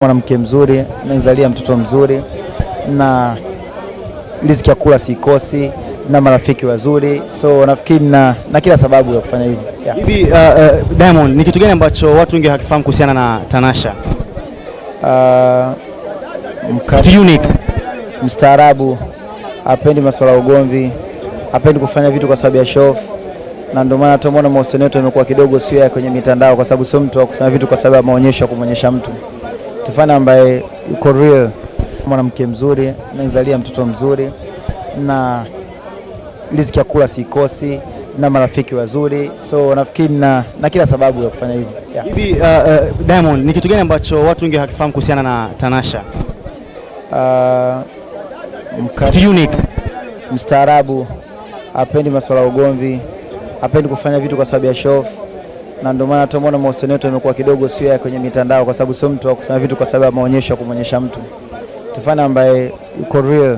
Mwanamke mzuri, amezalia mtoto mzuri na riziki ya kula sikosi na marafiki wazuri, so nafikiri na kila sababu ya kufanya hivi. Hivi Diamond, ni kitu gani ambacho watu wengi hawakifahamu kuhusiana na Tanasha? Unique, mstaarabu, hapendi masuala ya ugomvi, hapendi kufanya vitu kwa sababu ya show, na ndio maana tumeona mahusiano yetu yamekuwa kidogo sio ya kwenye mitandao, kwa sababu sio mtu wa kufanya vitu kwa sababu ya maonyesho, kumonyesha mtu. Tufanye ambaye yuko real. Mwanamke mzuri, amezalia mtoto mzuri na riziki ya kula sikosi na marafiki wazuri, so nafikiri na kila sababu ya kufanya hivi. Hivi Diamond, ni kitu gani ambacho watu wengi hawakifahamu kuhusiana na Tanasha? Unique, mstaarabu, hapendi masuala ya ugomvi, hapendi kufanya vitu kwa sababu ya show, na ndio maana tumeona mahusiano yetu yamekuwa kidogo sio ya kwenye mitandao, kwa sababu sio mtu wa kufanya vitu kwa sababu ya maonyesho, kumonyesha mtu. Tufanye ambaye yuko real.